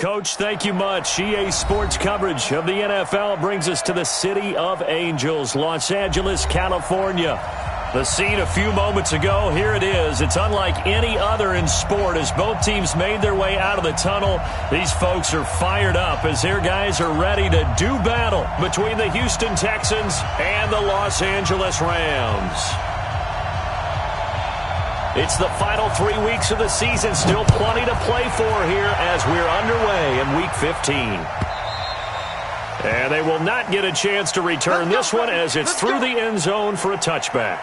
Coach, thank you much. EA Sports coverage of the NFL brings us to the City of Angels, Los Angeles, California. The scene a few moments ago, here it is. It's unlike any other in sport as both teams made their way out of the tunnel. These folks are fired up as their guys are ready to do battle between the Houston Texans and the Los Angeles Rams. It's the final 3 weeks of the season. Still plenty to play for here as we're underway in Week 15. And they will not get a chance to return this one as it's through the end zone for a touchback.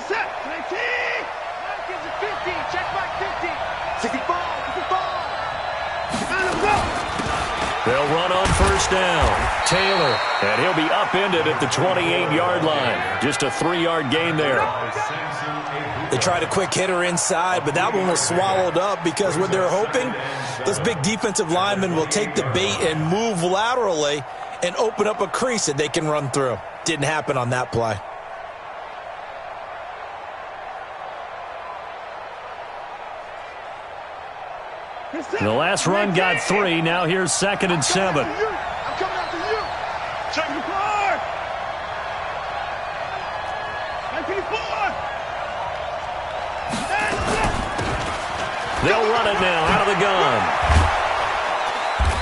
Set, 19, gives it 50, check back 50, 64, 64, and let's go. They'll run on first down. Taylor, and he'll be upended at the 28-yard line. Just a 3-yard gain there. They tried a quick hitter inside, but that one was swallowed up because what they're hoping, those big defensive linemen will take the bait and move laterally and open up a crease that they can run through. Didn't happen on that play. The last run got 3. Now here's 2nd and 7. I'm coming after you. Check the car. 94. They'll run it now out of the gun.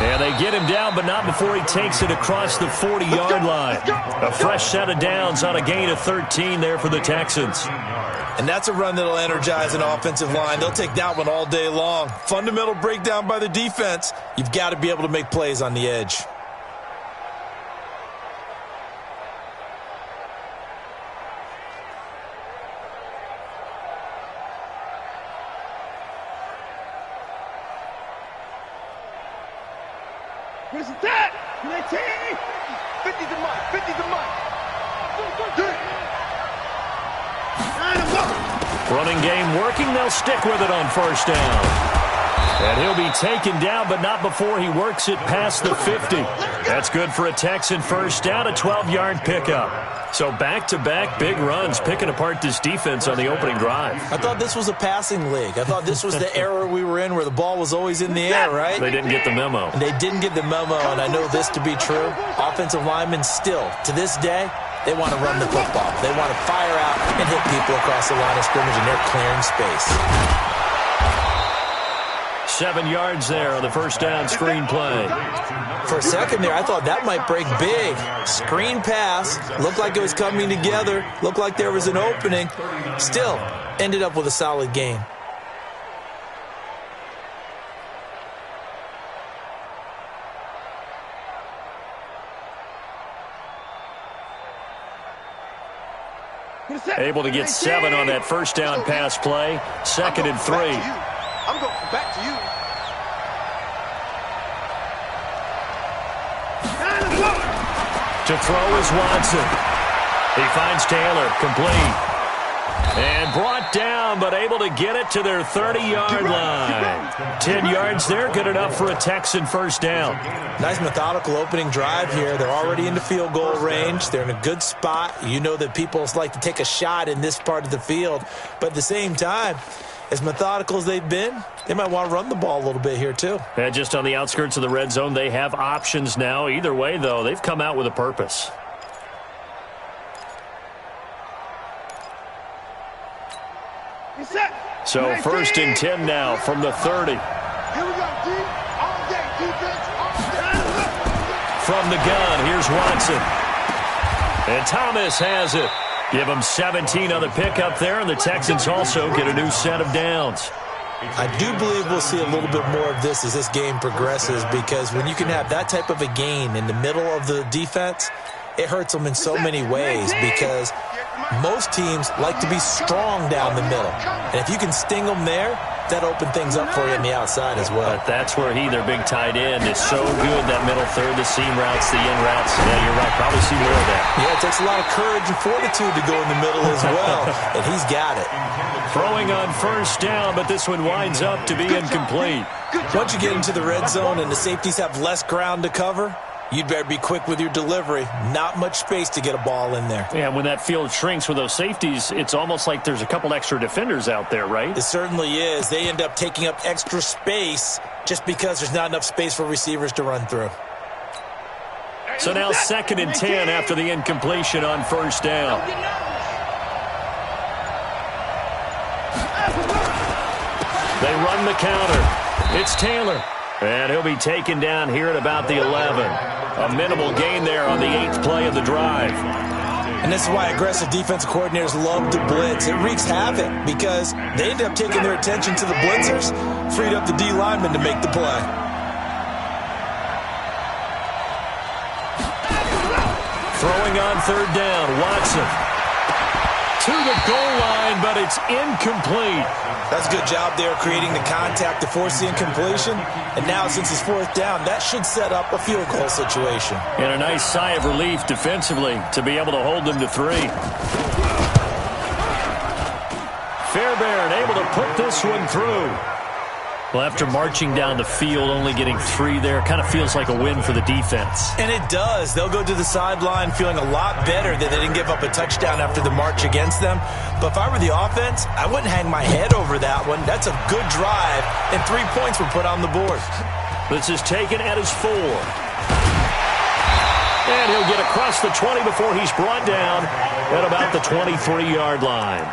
And they get him down, but not before he takes it across the 40-yard line. A fresh set of downs on a gain of 13 there for the Texans. And that's a run that'll energize an offensive line. They'll take that one all day long. Fundamental breakdown by the defense. You've got to be able to make plays on the edge. Where's that? 19. 50's the mark. 50's the mark. Running game working. They'll stick with it on first down. And he'll be taken down, but not before he works it past the 50. That's good for a Texan first down, a 12-yard pickup. So back-to-back big runs, picking apart this defense on the opening drive. I thought this was a passing league. I thought this was the era we were in where the ball was always in the air, right? They didn't get the memo. They didn't get the memo, and I know this to be true. Offensive linemen still, to this day, they want to run the football. They want to fire out and hit people across the line of scrimmage, and they're clearing space. 7 yards there on the first down screen play. For a second there, I thought that might break big. Screen pass. Looked like it was coming together. Looked like there was an opening. Still, ended up with a solid gain. Able to get 7 on that first down pass play. 2nd and 3. I'm going back to you. To throw is Watson. He finds Taylor, complete. And brought down, but able to get it to their 30-yard line. 10 yards there, good enough for a Texan first down. Nice methodical opening drive here. They're already into field goal range. They're in a good spot. You know that people like to take a shot in this part of the field. But at the same time, as methodical as they've been, they might want to run the ball a little bit here too. And just on the outskirts of the red zone, they have options now. Either way, though, they've come out with a purpose. So 1st and 10 now from the 30. Here we go, D. All day, defense, all day. From the gun, here's Watson. And Thomas has it. Give them 17 on the pickup there, and the Texans also get a new set of downs. I do believe we'll see a little bit more of this as this game progresses, because when you can have that type of a gain in the middle of the defense, it hurts them in so many ways, because most teams like to be strong down the middle. And if you can sting them there, that opened things up for you on the outside as well. But that's where their big tight end, is so good, that middle third, the seam routes, the in routes. Yeah, you're right. Probably see more of that. Yeah, it takes a lot of courage and fortitude to go in the middle as well, and he's got it. Throwing on first down, but this one winds up to be incomplete. Once you get into the red zone and the safeties have less ground to cover, you'd better be quick with your delivery. Not much space to get a ball in there. Yeah, when that field shrinks with those safeties, it's almost like there's a couple extra defenders out there, right? It certainly is. They end up taking up extra space just because there's not enough space for receivers to run through. So now 2nd and 10 after the incompletion on first down. They run the counter. It's Taylor. And he'll be taken down here at about the 11. A minimal gain there on the 8th play of the drive. And this is why aggressive defensive coordinators love to blitz. It wreaks havoc because they end up taking their attention to the blitzers, freed up the D lineman to make the play. Throwing on third down, Watson to the goal line, but it's incomplete. That's a good job there creating the contact to force the incompletion. And now, since it's 4th down, that should set up a field goal situation. And a nice sigh of relief defensively to be able to hold them to 3. Fairbairn able to put this one through. Well, after marching down the field, only getting 3 there, kind of feels like a win for the defense. And it does. They'll go to the sideline feeling a lot better that they didn't give up a touchdown after the march against them. But if I were the offense, I wouldn't hang my head over that one. That's a good drive, and 3 points were put on the board. This is taken at his 4. And he'll get across the 20 before he's brought down at about the 23-yard line.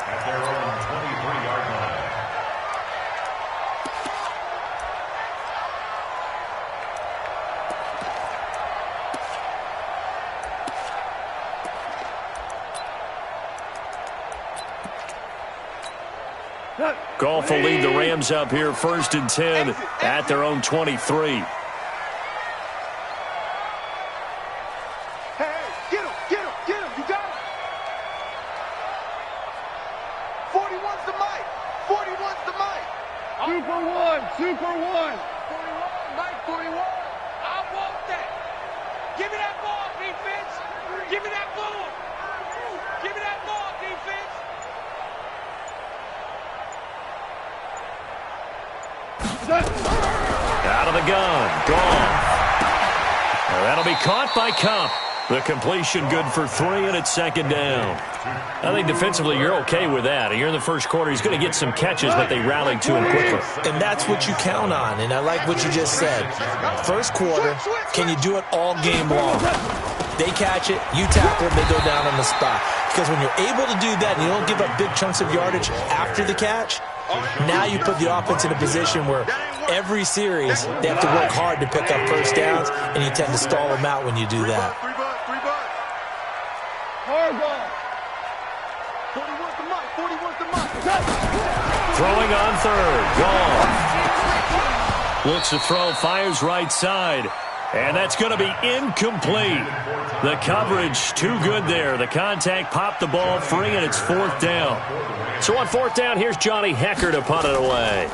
Goff will lead the Rams up here 1st and 10 at their own 23. Hey, get him, you got him. 41's the mic, 41's the mic. Super one. 41, Mike 41. I want that. Give me that ball, defense. Give me that ball. Give me that ball, defense. Out of the gun. Gone. That'll be caught by Cup. The completion good for 3, and it's 2nd down. I think defensively you're okay with that. Here in the first quarter, he's going to get some catches, but they rallied to him quickly. And that's what you count on, and I like what you just said. First quarter, can you do it all game long? They catch it, you tackle it, they go down on the spot. Because when you're able to do that and you don't give up big chunks of yardage after the catch, now you put the offense in a position where every series they have to work hard to pick up first downs, and you tend to stall them out when you do that. Throwing on third. Goff looks to throw, fires right side. And that's going to be incomplete. The coverage too good there. The contact popped the ball free, and it's 4th down. So on 4th down, here's Johnny Hecker to punt it away.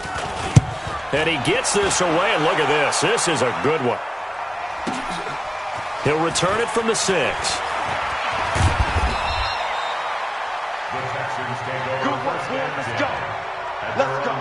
And he gets this away, and look at this. This is a good one. He'll return it from the 6. Good one, boy. Let's go. Let's go.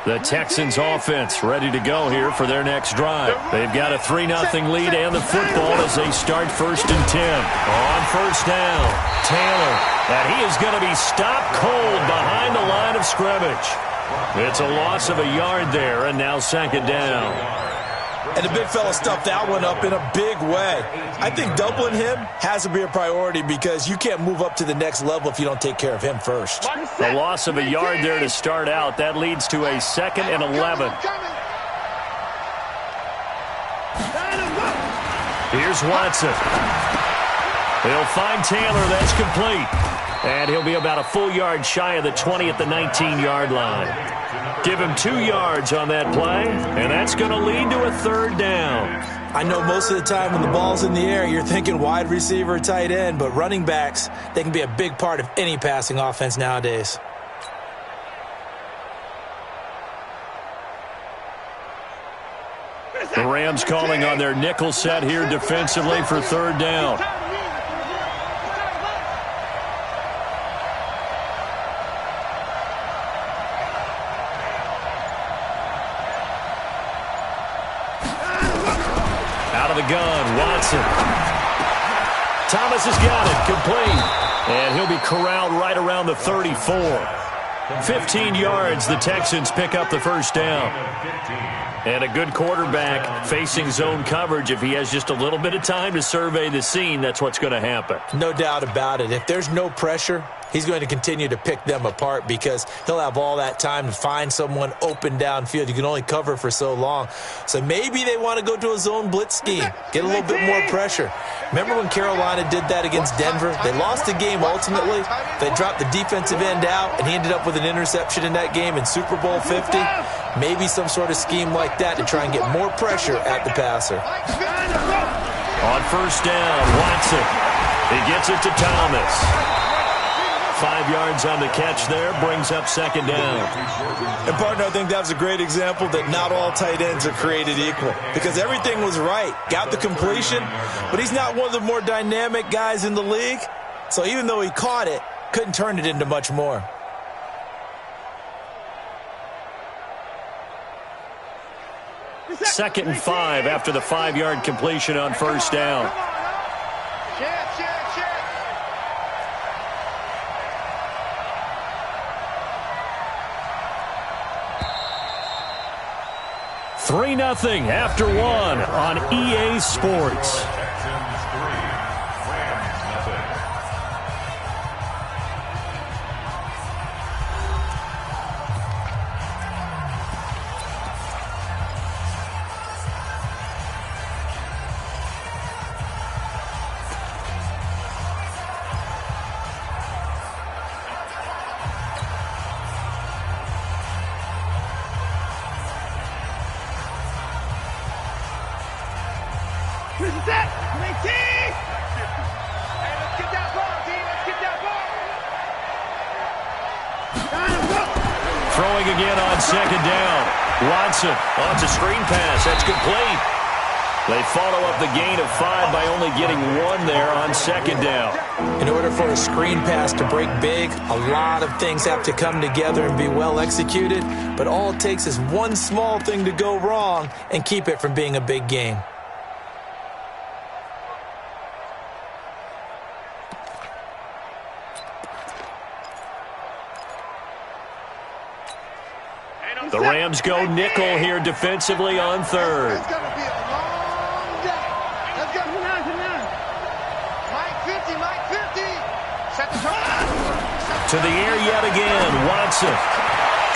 The Texans offense ready to go here for their next drive. They've got a 3-0 lead and the football as they start 1st and 10. On first down, Taylor. And he is going to be stopped cold behind the line of scrimmage. It's a loss of a yard there, and now 2nd down. And the big fella stuffed that one up in a big way. I think doubling him has to be a priority because you can't move up to the next level if you don't take care of him first. A loss of a yard there to start out. That leads to a 2nd and 11. Here's Watson. He'll find Taylor. That's complete. And he'll be about a full yard shy of the 20 at the 19-yard line. Give him 2 yards on that play, and that's going to lead to a 3rd down. I know most of the time when the ball's in the air, you're thinking wide receiver, tight end, but running backs, they can be a big part of any passing offense nowadays. The Rams calling on their nickel set here defensively for 3rd down. Out of the gun, Watson. Thomas has got it, complete. And he'll be corralled right around the 34. 15 yards, the Texans pick up the 1st down. And a good quarterback facing zone coverage. If he has just a little bit of time to survey the scene, that's what's going to happen. No doubt about it. If there's no pressure, he's going to continue to pick them apart because he'll have all that time to find someone open downfield. You can only cover for so long. So maybe they want to go to a zone blitz scheme, get a little bit more pressure. Remember when Carolina did that against Denver? They lost the game ultimately. They dropped the defensive end out, and he ended up with an interception in that game in Super Bowl 50. Maybe some sort of scheme like that to try and get more pressure at the passer. On 1st down, Watson. He gets it to Thomas. 5 yards on the catch there, brings up 2nd down. And, partner, I think that was a great example that not all tight ends are created equal because everything was right. Got the completion, but he's not one of the more dynamic guys in the league. So even though he caught it, couldn't turn it into much more. Second and 5 after the 5-yard completion on 1st down. Check, check, check. 3-0 after 1 on EA Sports. Throwing again on 2nd down. Watson on a screen pass. That's complete. They follow up the gain of 5 by only getting 1 there on 2nd down. In order for a screen pass to break big, a lot of things have to come together and be well executed, but all it takes is one small thing to go wrong and keep it from being a big game. The Rams go nickel here defensively on 3rd. It's going to be a long day. Let's go. Mike 50, Mike 50. Set the To the air yet again, Watson.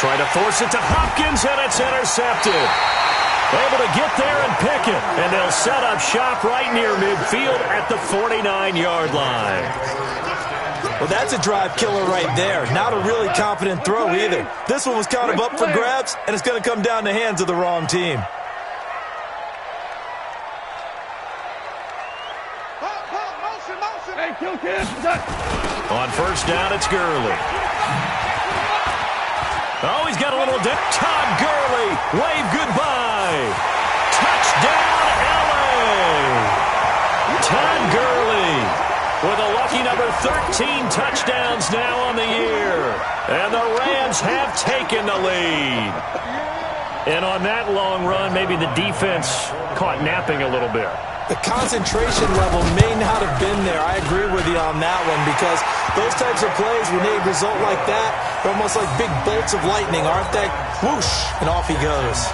Trying to force it to Hopkins, and it's intercepted. Able to get there and pick it, and they'll set up shop right near midfield at the 49-yard line. Well, that's a drive killer right there. Not a really confident throw either. This one was kind of up for grabs, and it's going to come down the hands of the wrong team. On 1st down, it's Gurley. Oh, he's got a little dip. Todd Gurley, wave goodbye. Touchdown, L.A. Todd Gurley with a lucky number 13 touchdowns now on the year. And the Rams have taken the lead. And on that long run, maybe the defense caught napping a little bit. The concentration level may not have been there. I agree with you on that one because those types of plays, when they result like that, they're almost like big bolts of lightning, aren't they? Whoosh, and off he goes.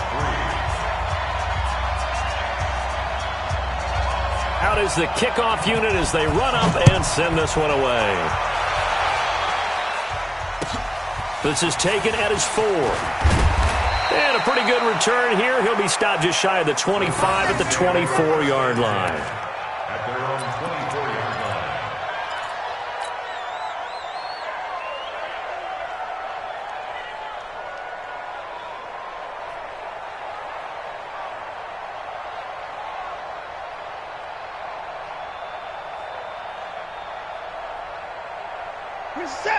Out is the kickoff unit as they run up and send this one away. This is taken at his 4. And a pretty good return here. He'll be stopped just shy of the 25 at the 24-yard line.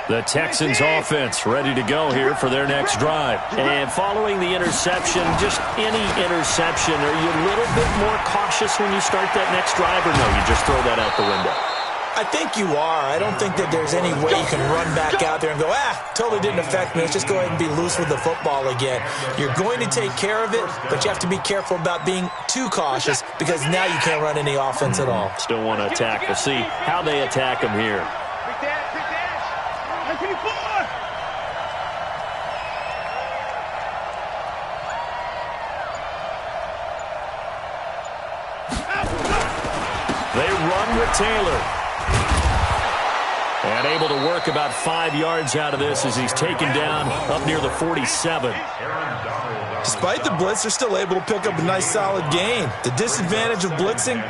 The Texans offense ready to go here for their next drive. And following the interception, just any interception, are you a little bit more cautious when you start that next drive, or no, you just throw that out the window? I think you are. I don't think that there's any way you can run back out there and go, totally didn't affect me. Let's just go ahead and be loose with the football again. You're going to take care of it, but you have to be careful about being too cautious because now you can't run any offense at all. Still want to attack. We'll see how they attack them here. They run with Taylor. And able to work about 5 yards out of this as he's taken down up near the 47. Despite the blitz, they're still able to pick up a nice solid gain. The disadvantage of blitzing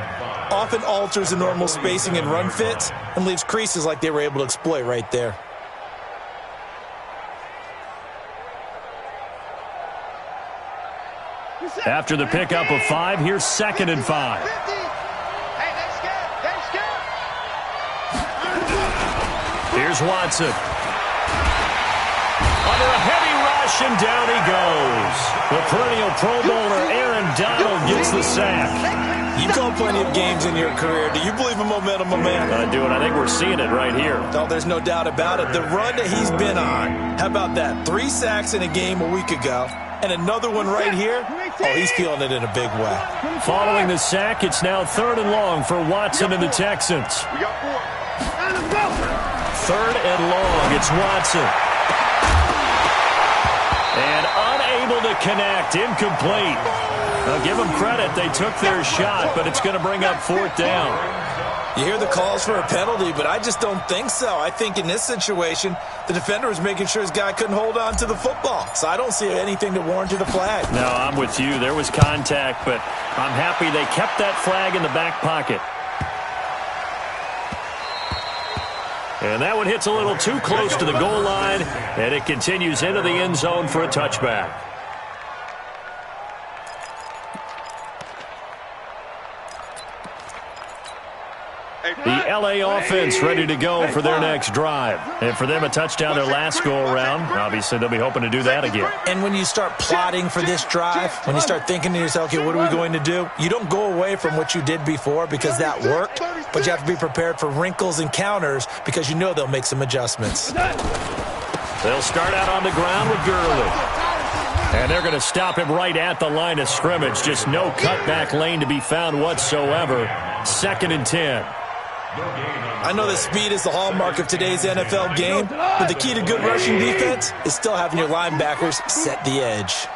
often alters the normal spacing and run fits and leaves creases like they were able to exploit right there. After the pickup of 5, here's 2nd and 5. Here's Watson. Under a heavy rush, and down he goes. The perennial Pro Bowler Aaron Donald gets the sack. You've called plenty of games in your career. Do you believe in momentum, my man? I do, and I think we're seeing it right here. No, there's no doubt about it. The run that he's been on, how about that? 3 sacks in a game a week ago, and another one right here. Oh, he's feeling it in a big way. Following the sack, it's now 3rd and long for Watson and the Texans. 3rd and long, it's Watson. And unable to connect, incomplete. Now give them credit, they took their shot, but it's going to bring up 4th down. You hear the calls for a penalty, but I just don't think so. I think in this situation, the defender was making sure his guy couldn't hold on to the football. So I don't see anything that warranted a flag. No, I'm with you. There was contact, but I'm happy they kept that flag in the back pocket. And that one hits a little too close to the goal line, and it continues into the end zone for a touchback. The L.A. offense ready to go for their next drive. And for them, a touchdown their last go-around. Obviously, they'll be hoping to do that again. And when you start plotting for this drive, when you start thinking to yourself, okay, what are we going to do? You don't go away from what you did before because that worked, but you have to be prepared for wrinkles and counters because you know they'll make some adjustments. They'll start out on the ground with Gurley. And they're going to stop him right at the line of scrimmage. Just no cutback lane to be found whatsoever. 2nd and 10. I know that speed is the hallmark of today's NFL game, but the key to good rushing defense is still having your linebackers set the edge.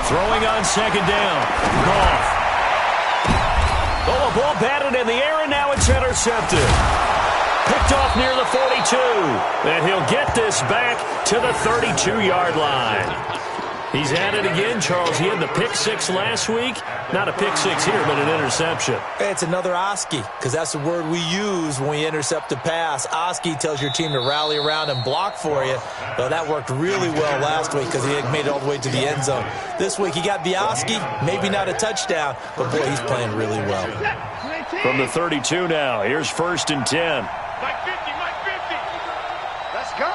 Throwing on 2nd down. Goff. Oh, a ball batted in the air, and now it's intercepted. Picked off near the 42. And he'll get this back to the 32-yard line. He's at it again, Charles. He had the pick 6 last week. Not a pick 6 here, but an interception. It's another Oski, because that's the word we use when we intercept a pass. Oski tells your team to rally around and block for you. Well, that worked really well last week because he had made it all the way to the end zone. This week he got the Oski, maybe not a touchdown, but boy, he's playing really well. From the 32 now, here's 1st and 10. Mike 50, Mike 50. Let's go.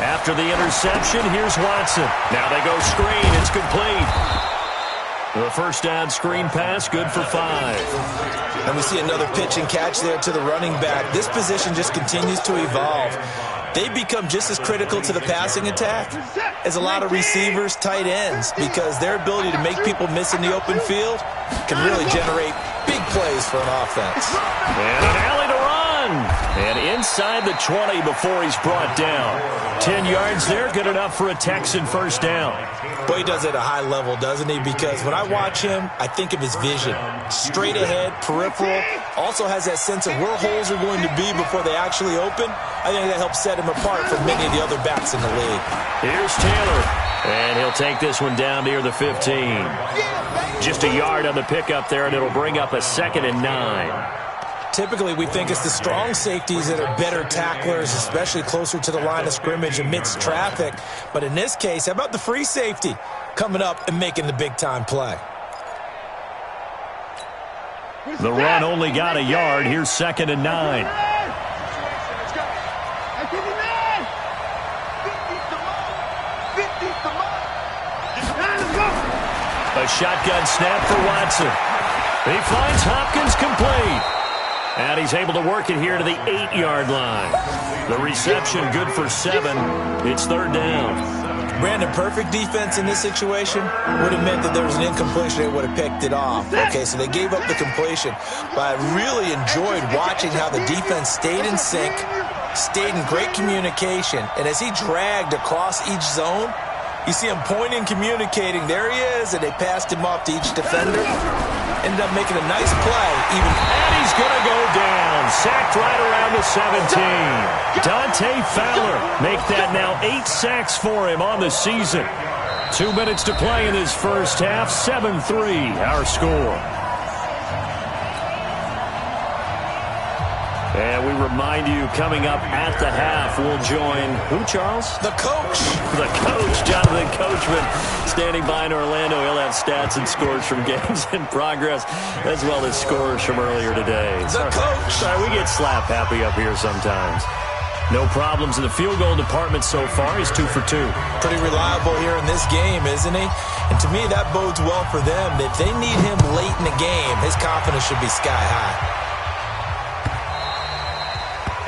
After the interception, here's Watson. Now they go screen. It's complete. The 1st down screen pass, good for 5. And we see another pitch and catch there to the running back. This position just continues to evolve. They become just as critical to the passing attack as a lot of receivers, tight ends, because their ability to make people miss in the open field can really generate big plays for an offense. And an alley to run. And inside the 20 before he's brought down. 10 yards there, good enough for a Texan 1st down. Boy, he does it at a high level, doesn't he? Because when I watch him, I think of his vision. Straight ahead, peripheral. Also has that sense of where holes are going to be before they actually open. I think that helps set him apart from many of the other backs in the league. Here's Taylor. And he'll take this one down near the 15. Just a yard on the pickup there, and it'll bring up a 2nd and 9. Typically, we think it's the strong safeties that are better tacklers, especially closer to the line of scrimmage amidst traffic. But in this case, how about the free safety coming up and making the big-time play? The run only got a yard. Here's 2nd and 9. A shotgun snap for Watson. He finds Hopkins complete. And he's able to work it here to the 8-yard line. The reception good for 7. It's 3rd down. Brandon, perfect defense in this situation would have meant that there was an incompletion. They would have picked it off. Okay, so they gave up the completion. But I really enjoyed watching how the defense stayed in sync, stayed in great communication. And as he dragged across each zone, you see him pointing, communicating. There he is, and they passed him off to each defender. Ended up making a nice play. And he's going to go down. Sacked right around the 17. Dante Fowler make that now 8 sacks for him on the season. 2 minutes to play in his first half. 7-3 our score. And we remind you, coming up at the half, we'll join who, Charles? The coach. The coach, Jonathan Coachman, standing by in Orlando. He'll have stats and scores from games in progress, as well as scores from earlier today. The coach. Sorry, we get slap happy up here sometimes. No problems in the field goal department so far. He's 2 for 2. Pretty reliable here in this game, isn't he? And to me, that bodes well for them. If they need him late in the game, his confidence should be sky high.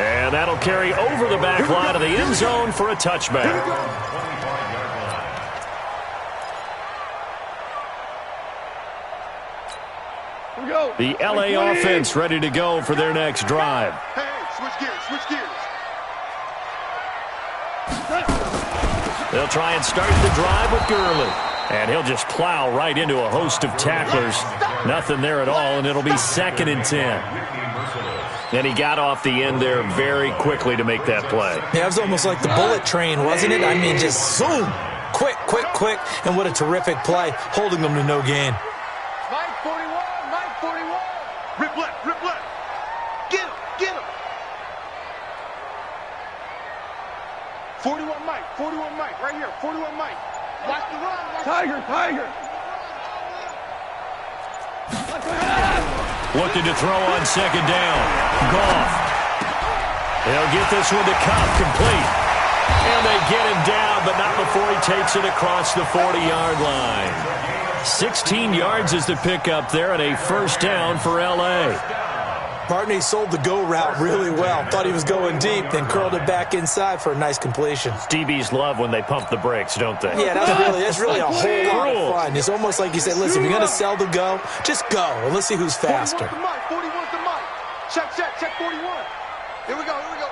And that'll carry over the back line of the end zone for a touchback. The LA offense ready to go for their next drive. Hey, switch gears, switch gears. They'll try and start the drive with Gurley. And he'll just plow right into a host of tacklers. Nothing there at all, and it'll be 2nd and 10. And he got off the end there very quickly to make that play. Yeah, it was almost like the bullet train, wasn't it? I mean, just zoom. Quick, quick, quick. And what a terrific play, holding them to no gain. Mike 41, Mike 41. Rip left, rip left. Get him, get him. 41 Mike, 41 Mike, right here, 41 Mike. Watch the run. Tiger, Tiger. Looking to throw on 2nd down. Goff. They'll get this one to Cup, complete. And they get him down, but not before he takes it across the 40-yard line. 16 yards is the pickup there, and a 1st down for L.A. Partner, he sold the go route really well. Thought he was going deep, then curled it back inside for a nice completion. DBs love when they pump the brakes, don't they? Yeah, that's really a whole lot of fun. It's almost like you say, listen, if you're going to sell the go, just go, and let's see who's faster. 41 to Mike, 41 to Mike. Check 41. Here we go, here we go.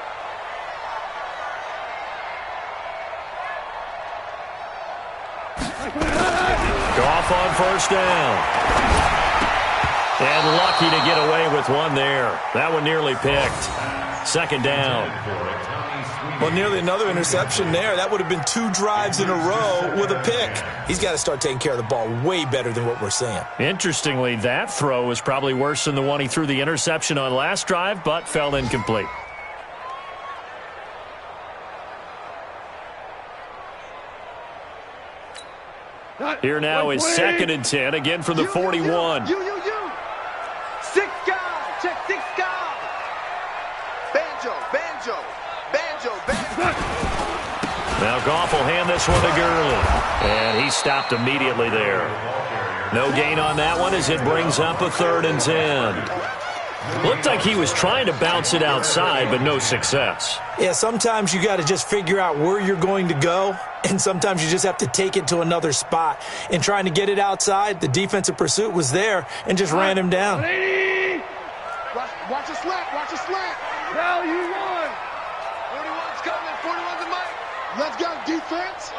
Goff on 1st down. And lucky to get away with one there. That one nearly picked. 2nd down. Well, nearly another interception there. That would have been 2 drives in a row with a pick. He's got to start taking care of the ball way better than what we're seeing. Interestingly, that throw was probably worse than the one he threw the interception on last drive, but fell incomplete. Here now is 2nd and 10, again from the 41. You. 6 guys. Check 6 guys. Banjo. Now Goff will hand this one to Gurley. And he stopped immediately there. No gain on that one as it brings up a 3rd and 10. Looked like he was trying to bounce it outside, but no success. Yeah, sometimes you got to just figure out where you're going to go, and sometimes you just have to take it to another spot. And trying to get it outside, the defensive pursuit was there and just ran him down. Watch a slant. Now you won. 41's coming. 41's a Mike. Let's go, defense.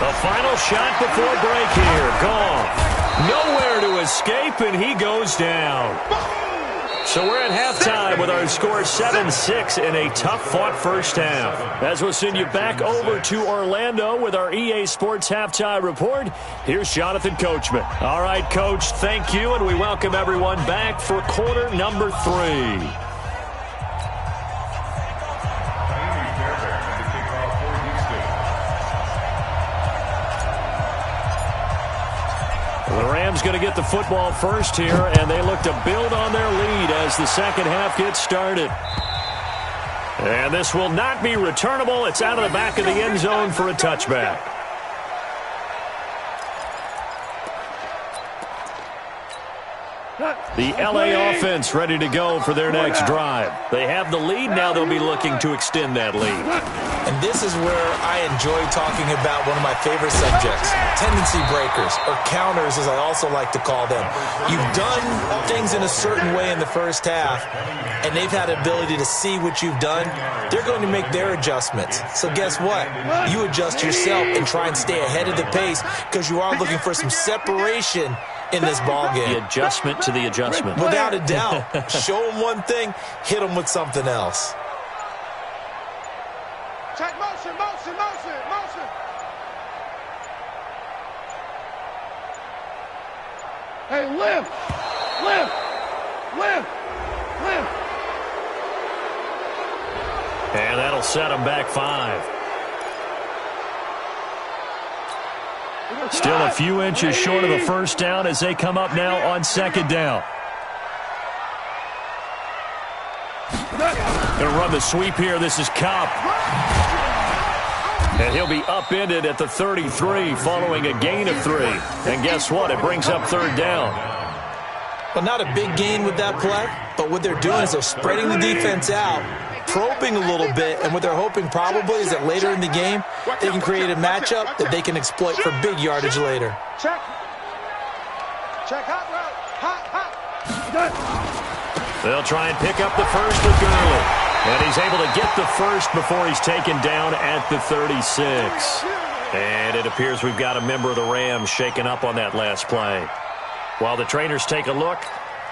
The final shot before break here. Goff. Nowhere to escape, and he goes down. So we're at halftime with our score 7-6 in a tough-fought first half. As we'll send you back over to Orlando with our EA Sports Halftime Report, here's Jonathan Coachman. All right, Coach, thank you, and we welcome everyone back for quarter number 3. The Rams going to get the football first here, and they look to build on their lead as the second half gets started. And this will not be returnable. It's out of the back of the end zone for a touchback. The LA offense ready to go for their next drive. They have the lead. Now they'll be looking to extend that lead. And this is where I enjoy talking about one of my favorite subjects, tendency breakers, or counters as I also like to call them. You've done things in a certain way in the first half, and they've had the ability to see what you've done. They're going to make their adjustments. So guess what? You adjust yourself and try and stay ahead of the pace because you are looking for some separation in this ball game. The adjustment to the adjustment. Without a doubt. Show them one thing, hit them with something else. Check motion, motion, motion, motion. Hey, lift, lift, lift, lift. And that'll set them back 5. Still a few inches short of the first down as they come up now on second down. Going to run the sweep here. This is Cobb. And he'll be upended at the 33 following a gain of 3. And guess what? It brings up third down. Well, not a big gain with that play, but what they're doing is they're spreading the defense out, probing a little bit, and what they're hoping probably is that later in the game, they can create a matchup that they can exploit for big yardage later. Check. Check hot route. Hot. They'll try and pick up the first with Gurley. And he's able to get the first before he's taken down at the 36. And it appears we've got a member of the Rams shaken up on that last play. While the trainers take a look,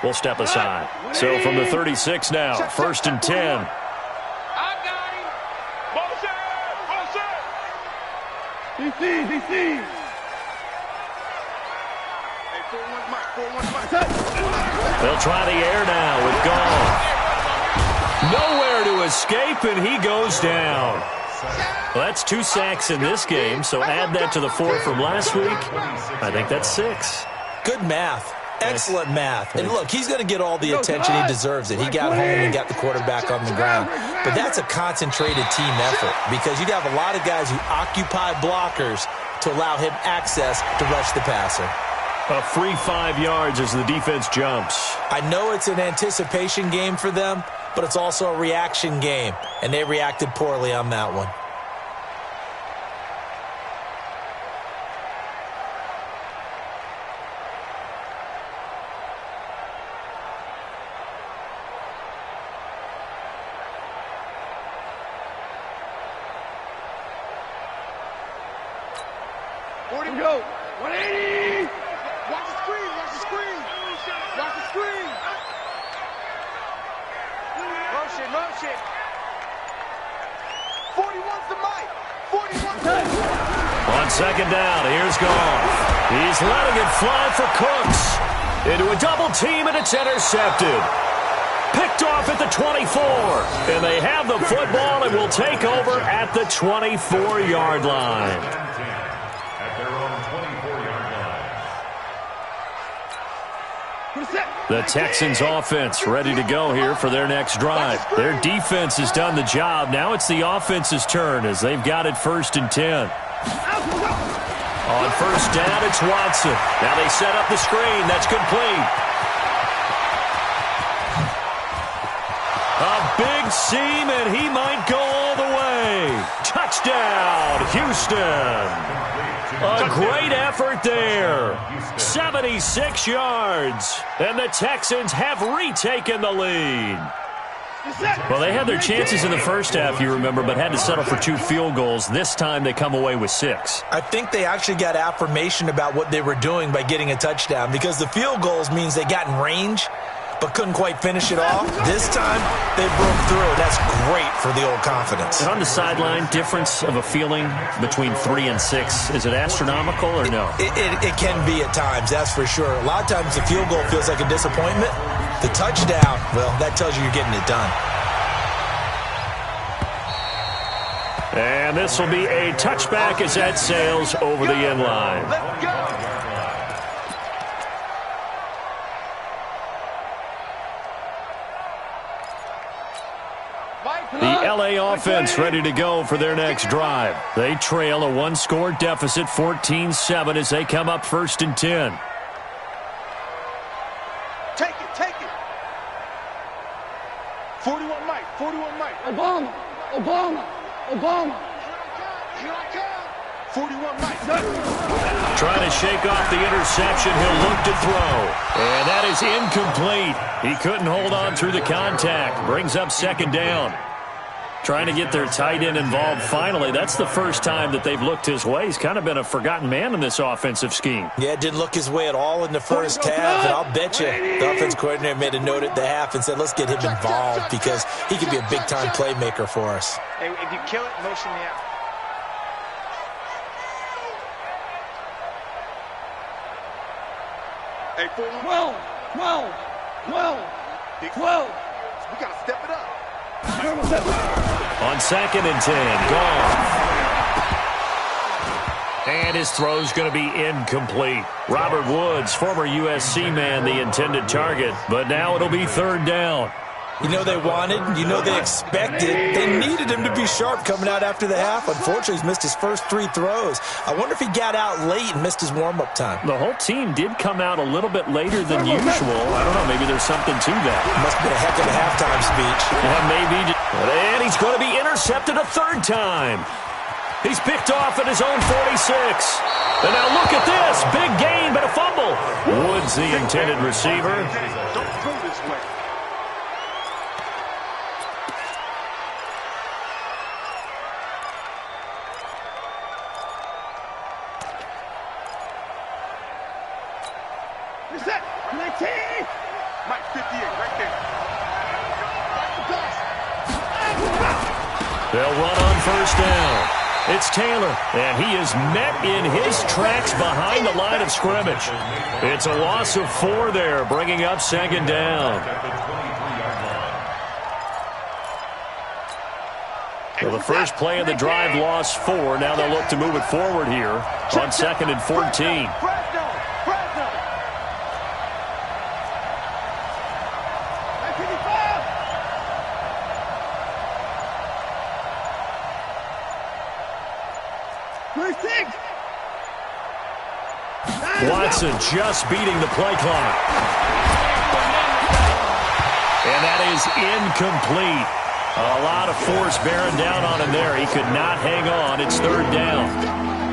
we'll step aside. So from the 36 now, first and 10. I got him. Motion, motion. DC. Hey, 4-1 Mike, 4-1 Mike. They'll try the air now with Gall. Nowhere to escape, and he goes down. Well, that's 2 sacks in this game, so add that to the 4 from last week. I think that's 6. Good math. Excellent math. And look, he's going to get all the attention he deserves. It. He got home and got the quarterback on the ground. But that's a concentrated team effort because you'd have a lot of guys who occupy blockers to allow him access to rush the passer. A free 5 yards as the defense jumps. I know it's an anticipation game for them, but it's also a reaction game, and they reacted poorly on that one. Go. 180. Watch the screen. Watch the screen. Watch the screen. Motion, motion. 41's the mic. 41's the mic. On second down, here's Goff. He's letting it fly for Cooks. Into a double team, and it's intercepted. Picked off at the 24. And they have the football and will take over at the 24-yard line. The Texans offense ready to go here for their next drive. Their defense has done the job. Now it's the offense's turn as they've got it first and 10. On first down, it's Watson. Now they set up the screen. That's complete. A big seam, and he might go all the way. Touchdown, Houston. A great effort there. 76 yards. And the Texans have retaken the lead. Well, they had their chances in the first half, you remember, but had to settle for 2 field goals. This time they come away with 6. I think they actually got affirmation about what they were doing by getting a touchdown because the field goals means they got in range. but couldn't quite finish it off. This time, they broke through. That's great for the old confidence. And on the sideline, difference of a feeling between 3 and 6, is it astronomical or no? It can be at times, that's for sure. A lot of times the field goal feels like a disappointment. The touchdown, well, that tells you you're getting it done. And this will be a touchback as that sails over the end line. Let's go. The LA offense ready to go for their next drive. They trail a one-score deficit, 14-7, as they come up 1st and 10. Take it, take it. 41 Mike, 41 Mike. Obama, Obama, Obama. Here I come. 41 Mike. Trying to shake off the interception. He'll look to throw. And that is incomplete. He couldn't hold on through the contact. Brings up 2nd down. Trying to get their tight end involved finally. That's the first time that they've looked his way. He's kind of been a forgotten man in this offensive scheme. Yeah, it didn't look his way at all in the first half, and I'll bet you the offense coordinator made a note at the half and said, let's get him involved because he could be a big-time playmaker for us. Hey, if you kill it, motion me out. Hey, 41. 12, 12, 12, 12. We got to step it up. On 2nd and 10, gone. And his throw's going to be incomplete. Robert Woods, former USC man, the intended target. But now it'll be 3rd down. You know they wanted, you know they expected. They needed him to be sharp coming out after the half. Unfortunately, he's missed his first 3 throws. I wonder if he got out late and missed his warm-up time. The whole team did come out a little bit later than usual. I don't know, maybe there's something to that. Must have been a heck of a halftime speech. Yeah, maybe. And he's going to be intercepted a 3rd time. He's picked off at his own 46. And now look at this. Big gain, but a fumble. Woods, the intended receiver. Don't throw this way. Reset, 19. Mike, 58, right there. They'll run on 1st down. It's Taylor, and he is met in his tracks behind the line of scrimmage. It's a loss of 4 there, bringing up 2nd down. Well, the first play of the drive lost 4. Now they'll look to move it forward here on 2nd and 14. Watson just beating the play clock. And that is incomplete. A lot of force bearing down on him there. He could not hang on. It's 3rd down.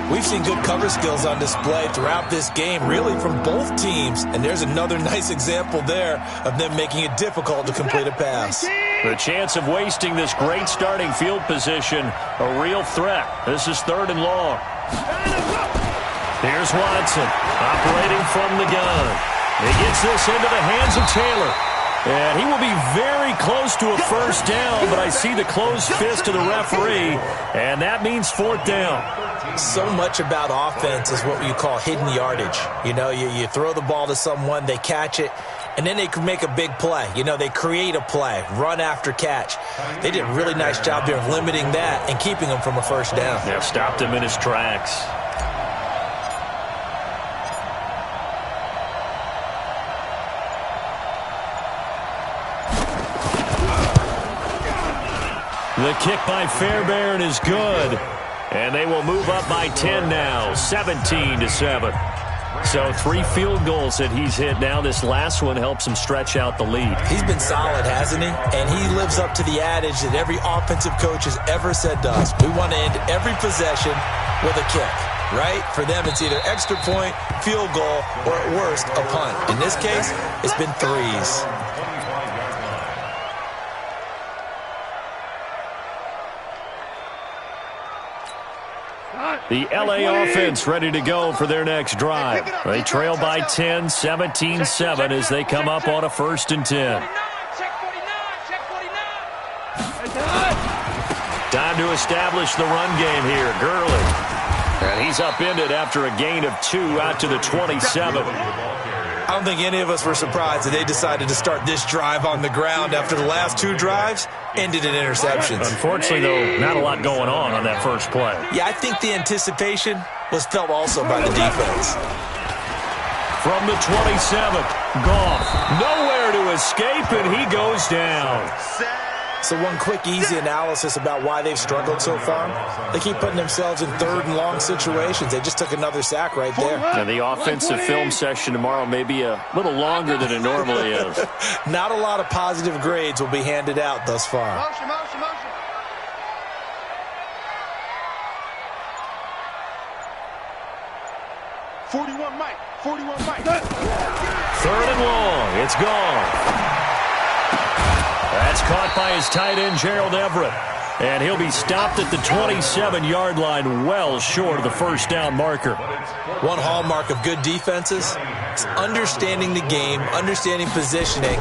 We've seen good cover skills on display throughout this game, really from both teams. And there's another nice example there of them making it difficult to complete a pass. The chance of wasting this great starting field position, a real threat. This is 3rd and long. Here's Watson, operating from the gun. He gets this into the hands of Taylor. And he will be very close to a 1st down, but I see the closed fist of the referee, and that means 4th down. So much about offense is what you call hidden yardage. You know, you throw the ball to someone, they catch it, and then they can make a big play. You know, they create a play, run after catch. They did a really nice job there of limiting that and keeping him from a 1st down. Yeah, stopped him in his tracks. The kick by Fairbairn is good. And they will move up by 10 now, 17-7. So 3 field goals that he's hit now. This last one helps him stretch out the lead. He's been solid, hasn't he? And he lives up to the adage that every offensive coach has ever said to us. We want to end every possession with a kick, right? For them, it's either extra point, field goal, or at worst, a punt. In this case, it's been 3s. The LA offense ready to go for their next drive. They trail by 10, 17-7 as they come up on a 1st and 10. Time to establish the run game here. Gurley. And he's upended after a gain of 2 out to the 27. I don't think any of us were surprised that they decided to start this drive on the ground after the last 2 drives ended in interceptions. Unfortunately, though, not a lot going on that first play. Yeah, I think the anticipation was felt also by the defense. From the 27, Goff, nowhere to escape, and he goes down. So one quick, easy analysis about why they've struggled so far. They keep putting themselves in 3rd and long situations. They just took another sack right there. And the offensive film session tomorrow may be a little longer than it normally is. Not a lot of positive grades will be handed out thus far. Motion, motion, motion. .41 Mike. 41 Mike. 3rd and long. It's gone. That's caught by his tight end, Gerald Everett. And he'll be stopped at the 27-yard line, well short of the 1st down marker. One hallmark of good defenses is understanding the game, understanding positioning,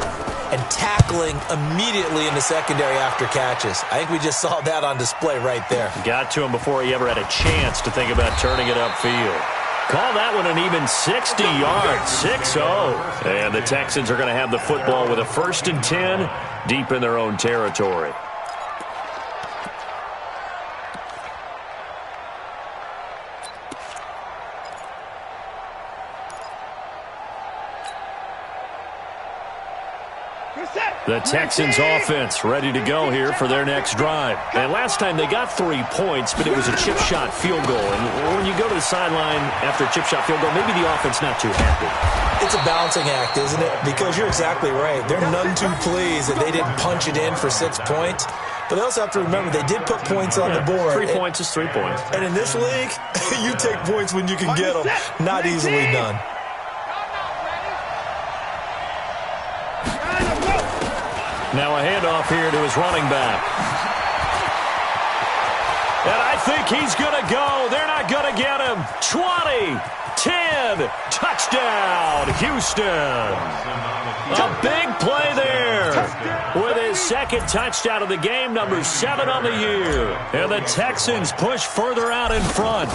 and tackling immediately in the secondary after catches. I think we just saw that on display right there. Got to him before he ever had a chance to think about turning it upfield. Call that one an even 60 yards, 6-0. And the Texans are going to have the football with a 1st and 10 deep in their own territory. The Texans offense ready to go here for their next drive. And last time they got 3 points, but it was a chip shot field goal. And when you go to the sideline after a chip shot field goal, maybe the offense not too happy. It's a balancing act, isn't it? Because you're exactly right. They're none too pleased that they didn't punch it in for 6 points. But they also have to remember they did put points on the board. 3 points is 3 points. And in this league, you take points when you can get them. Not easily done. Now a handoff here to his running back. And I think he's going to go. They're not going to get him. 20, 10, touchdown, Houston. A big play there with his 2nd touchdown of the game, number 7 on the year. And the Texans push further out in front.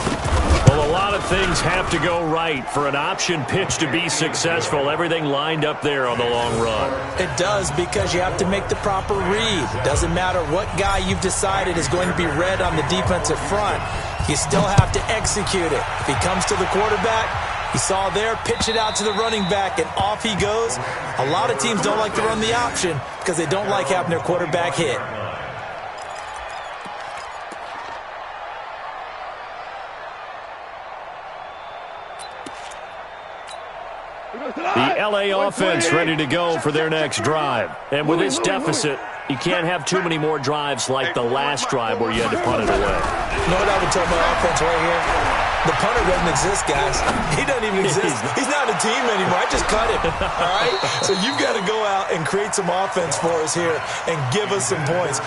Well, a lot of things have to go right for an option pitch to be successful. Everything lined up there on the long run. It does, because you have to make the proper read. It doesn't matter what guy you've decided is going to be read on the defensive front. You still have to execute it. If he comes to the quarterback, you saw there, pitch it out to the running back, and off he goes. A lot of teams don't like to run the option because they don't like having their quarterback hit. The LA offense ready to go for their next drive. And with this deficit, you can't have too many more drives like the last drive where you had to punt it away. You know what I would tell my offense right here? The punter doesn't exist, guys. He doesn't even exist. He's not a team anymore. I just cut him. All right? So you've got to go out and create some offense for us here and give us some points.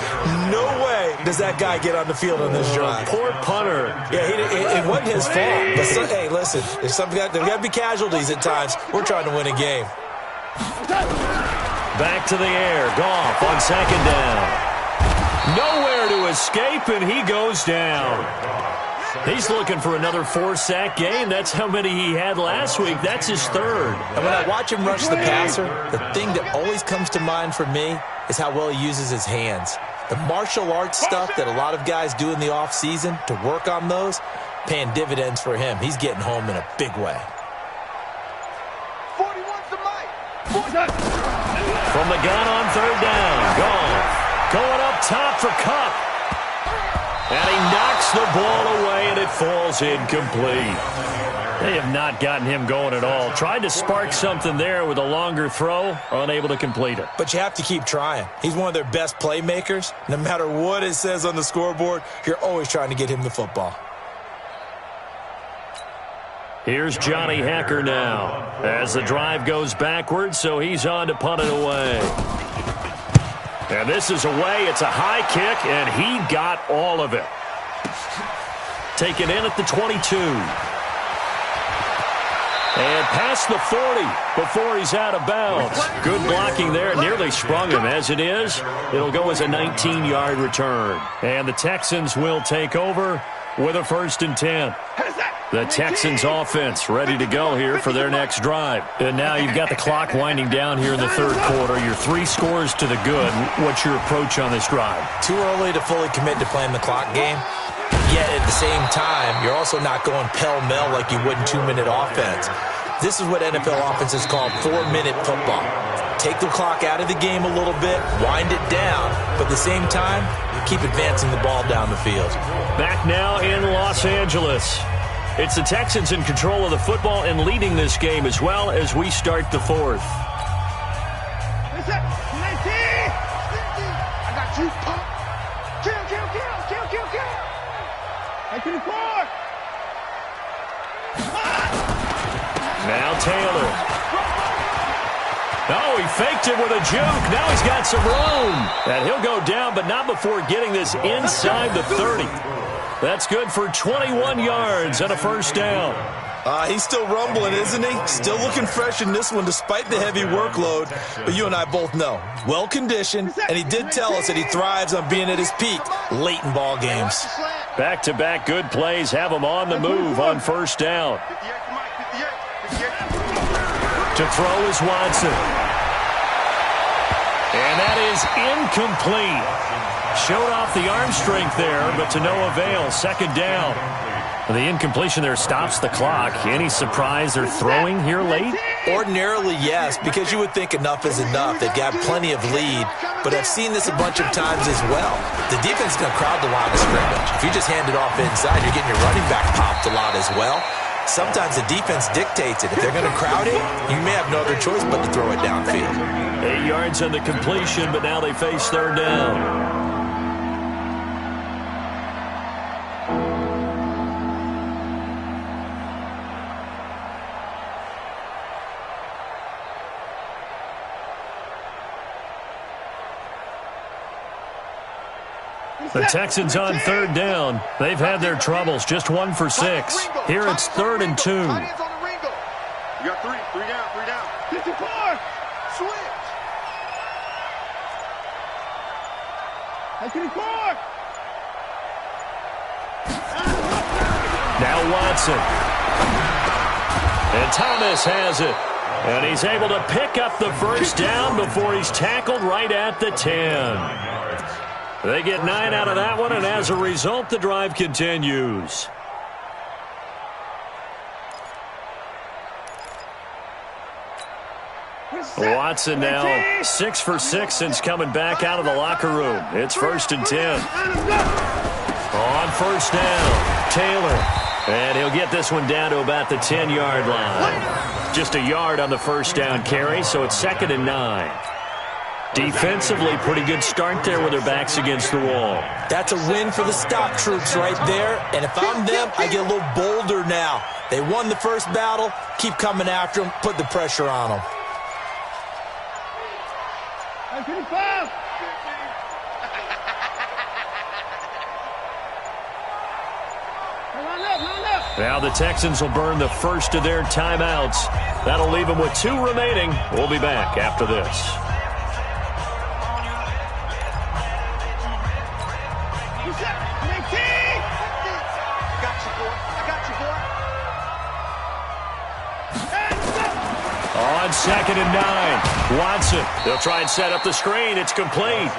No way does that guy get on the field on this drive. Poor punter. Yeah, it wasn't his fault. But hey, listen, there's got to be casualties at times. We're trying to win a game. Back to the air. Goff on 2nd down. Nowhere to escape, and he goes down. He's looking for another 4-sack game. That's how many he had last week. That's his 3rd. And when I watch him rush the passer, the thing that always comes to mind for me is how well he uses his hands. The martial arts stuff that a lot of guys do in the offseason to work on those, paying dividends for him. He's getting home in a big way. 41's the mic. From the gun on 3rd down. Goff going up top for Cup. And he knocks the ball away, and it falls incomplete. They have not gotten him going at all. Tried to spark something there with a longer throw, unable to complete it. But you have to keep trying. He's one of their best playmakers. No matter what it says on the scoreboard, you're always trying to get him the football. Here's Johnny Hecker now as the drive goes backwards, so he's on to punt it away. And this is away. It's a high kick, and he got all of it. taken in at the 22. And past the 40 before he's out of bounds. Good blocking there. Nearly sprung him. As it is, it'll go as a 19-yard return. And the Texans will take over with a 1st and 10. The Texans offense ready to go here for their next drive. And now you've got the clock winding down here in the 3rd quarter. You're 3 scores to the good. What's your approach on this drive? Too early to fully commit to playing the clock game. Yet at the same time, you're also not going pell-mell like you would in 2-minute offense. This is what NFL offenses call 4-minute football. Take the clock out of the game a little bit, wind it down, but at the same time, keep advancing the ball down the field. Back now in Los Angeles. It's the Texans in control of the football and leading this game as well as we start the 4th. I got you. Kill. I can afford. Now Taylor. Oh, he faked it with a juke. Now he's got some room. And he'll go down, but not before getting this inside the 30. That's good for 21 yards and a 1st down. He's still rumbling, isn't he? Still looking fresh in this one despite the heavy workload. But you and I both know, well-conditioned, and he did tell us that he thrives on being at his peak late in ball games. Back-to-back good plays have him on the move on 1st down. To throw is Watson. And that is incomplete. Showed off the arm strength there, but to no avail. 2nd down. The incompletion there stops the clock. Any surprise they're throwing here late? Ordinarily, yes, because you would think enough is enough. They've got plenty of lead, but I've seen this a bunch of times as well. The defense is going to crowd the line of scrimmage. If you just hand it off inside, you're getting your running back popped a lot as well. Sometimes the defense dictates it. If they're going to crowd it, you may have no other choice but to throw it downfield. 8 yards on the completion, but now they face 3rd down. The Texans on 3rd down. They've had their troubles. Just 1 for 6. Here it's 3rd and 2. You got 3 down. 54. Switch. I can afford. Now Watson. And Thomas has it. And he's able to pick up the 1st down before he's tackled right at the 10. They get 9 out of that one, and as a result, the drive continues. Watson now 6 for 6 since coming back out of the locker room. It's 1st and 10. On 1st down, Taylor. And he'll get this one down to about the 10-yard line. Just a yard on the 1st down carry, so it's 2nd and 9. Defensively, pretty good start there with their backs against the wall. That's a win for the stock troops right there. And if I'm them, I get a little bolder now. They won the 1st battle. Keep coming after them. Put the pressure on them. I can afford. Now the Texans will burn the 1st of their timeouts. That'll leave them with 2 remaining. We'll be back after this. On 2nd and 9, Watson. They'll try and set up the screen. It's complete.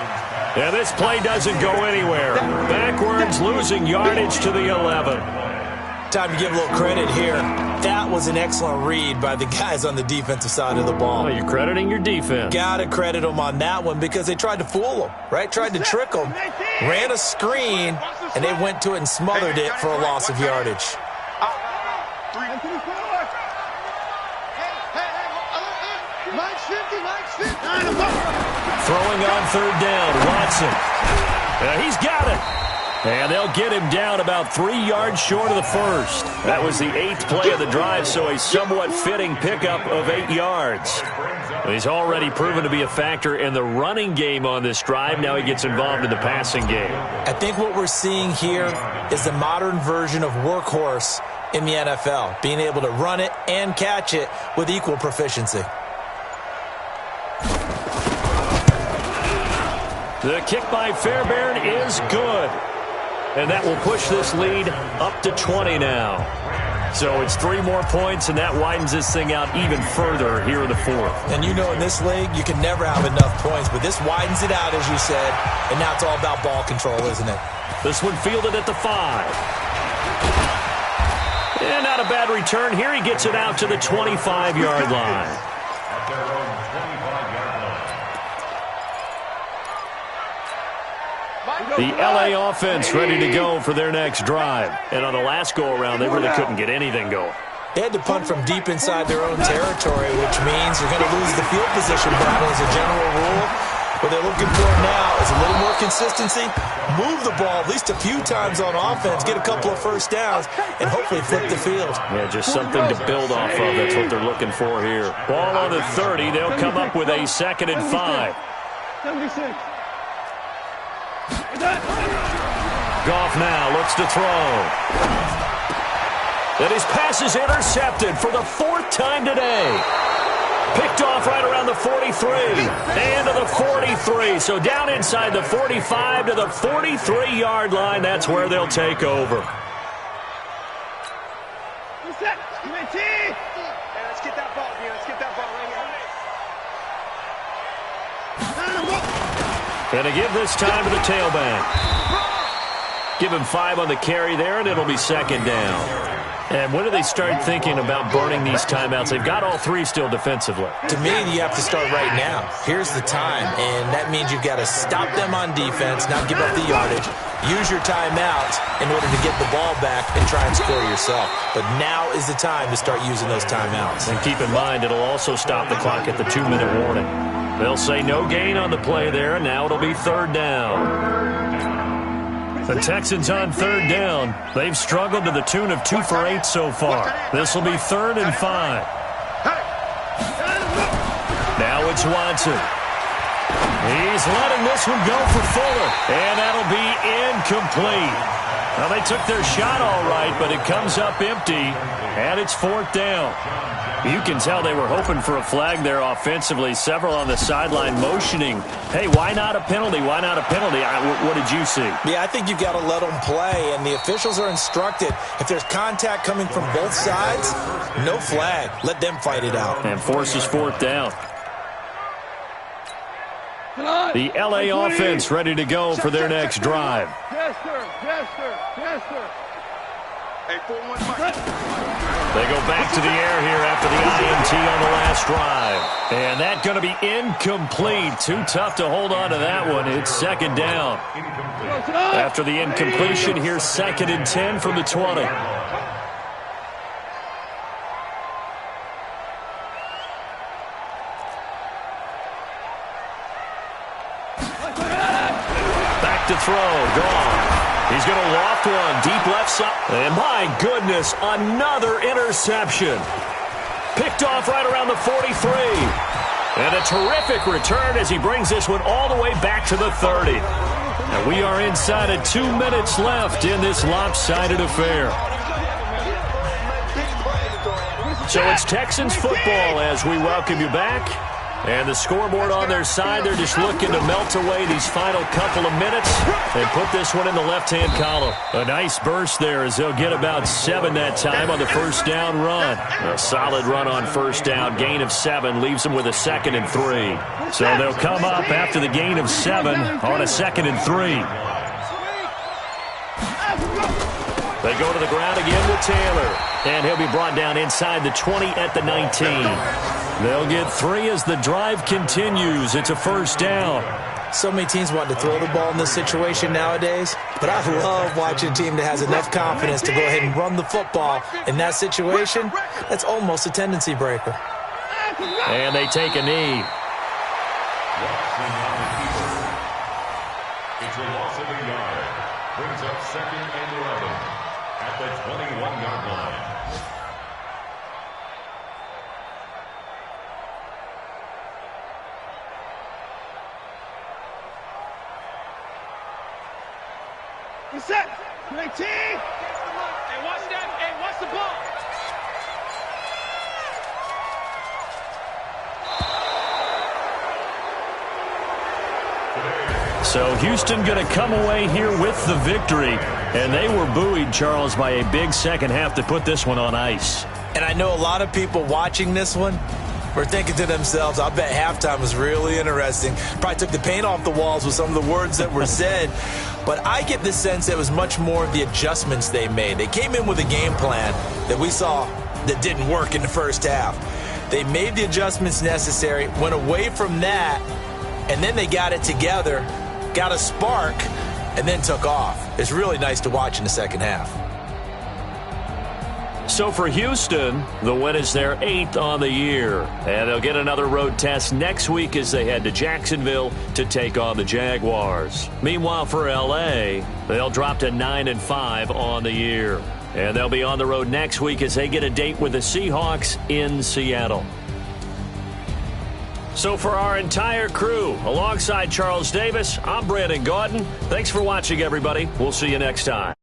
And this play doesn't go anywhere. Backwards, losing yardage to the 11. Time to give a little credit here. That was an excellent read by the guys on the defensive side of the ball. Well, you're crediting your defense. Gotta credit them on that one because they tried to fool them, right? Tried to trick them. Ran a screen, and they went to it and smothered it for a loss of yardage. Throwing on 3rd down, Watson. He's got it. And they'll get him down about 3 yards short of the first. That was the 8th play of the drive, so a somewhat fitting pickup of 8 yards. He's already proven to be a factor in the running game on this drive. Now he gets involved in the passing game. I think what we're seeing here is the modern version of workhorse in the NFL, being able to run it and catch it with equal proficiency. The kick by Fairbairn is good. And that will push this lead up to 20 now. So it's 3 more points, and that widens this thing out even further here in the 4th. And you know in this league, you can never have enough points, but this widens it out, as you said, and now it's all about ball control, isn't it? This one fielded at the 5. And not a bad return. Here he gets it out to the 25-yard line. The L.A. offense ready to go for their next drive. And on the last go-around, they really couldn't get anything going. They had to punt from deep inside their own territory, which means you're going to lose the field position battle as a general rule. What they're looking for now is a little more consistency, move the ball at least a few times on offense, get a couple of first downs, and hopefully flip the field. Yeah, just something to build off of. That's what they're looking for here. Ball on the 30. They'll come up with a 2nd and 5. 76. Goff now looks to throw. And his pass is intercepted for the 4th time today. Picked off right around the 43 and to the 43. So down inside the 45 to the 43-yard line. That's where they'll take over. Let's get that ball here. Let's get that ball right here. And to give this time to the tailback. Give him 5 on the carry there, and it'll be 2nd down. And when do they start thinking about burning these timeouts? They've got all 3 still defensively. To me, you have to start right now. Here's the time, and that means you've got to stop them on defense, not give up the yardage, use your timeouts in order to get the ball back and try and score yourself. But now is the time to start using those timeouts. And keep in mind, it'll also stop the clock at the 2-minute warning. They'll say no gain on the play there, and now it'll be 3rd down. The Texans on 3rd down. They've struggled to the tune of 2 for 8 so far. This will be 3rd and 5. Now it's Watson. He's letting this one go for Fuller. And that'll be incomplete. Well, they took their shot all right, but it comes up empty, and it's 4th down. You can tell they were hoping for a flag there offensively. Several on the sideline motioning, hey, why not a penalty? Why not a penalty? What did you see? Yeah, I think you've got to let them play, and the officials are instructed, if there's contact coming from both sides, no flag. Let them fight it out. And forces 4th down. The L.A. offense ready to go for their next drive. Yes, sir. Yes, sir. Yes, sir. Hey, 4-1 Mike. They go back to the air here after the INT on the last drive. And that's going to be incomplete. Too tough to hold on to that one. It's 2nd down. After the incompletion, here's 2nd and 10 from the 20. Back to throw. Gone. He's going to loft one deep left side. And my goodness, another interception. Picked off right around the 43. And a terrific return as he brings this one all the way back to the 30. And we are inside of 2 minutes left in this lopsided affair. So it's Texans football as we welcome you back. And the scoreboard on their side, they're just looking to melt away these final couple of minutes and put this one in the left-hand column. A nice burst there as they'll get about 7 that time on the first down run. A solid run on first down. Gain of 7 leaves them with a 2nd and 3. So they'll come up after the gain of 7 on a 2nd and 3. They go to the ground again with Taylor. And he'll be brought down inside the 20 at the 19. They'll get 3 as the drive continues. It's a first down. So many teams want to throw the ball in this situation nowadays, but I love watching a team that has enough confidence to go ahead and run the football. In that situation, that's almost a tendency breaker. And they take a knee. It's a loss of a yard. Brings up 2nd and 11 at the 21-yard line. Set. 19. Hey, watch that. Hey, watch the ball. So Houston going to come away here with the victory. And they were buoyed, Charles, by a big second half to put this one on ice. And I know a lot of people watching this one were thinking to themselves, I bet halftime was really interesting. Probably took the paint off the walls with some of the words that were said. But I get the sense it was much more of the adjustments they made. They came in with a game plan that we saw that didn't work in the first half. They made the adjustments necessary, went away from that, and then they got it together, got a spark, and then took off. It's really nice to watch in the second half. So for Houston, the win is their 8th on the year. And they'll get another road test next week as they head to Jacksonville to take on the Jaguars. Meanwhile, for L.A., they'll drop to 9-5 on the year. And they'll be on the road next week as they get a date with the Seahawks in Seattle. So for our entire crew, alongside Charles Davis, I'm Brandon Gaudin. Thanks for watching, everybody. We'll see you next time.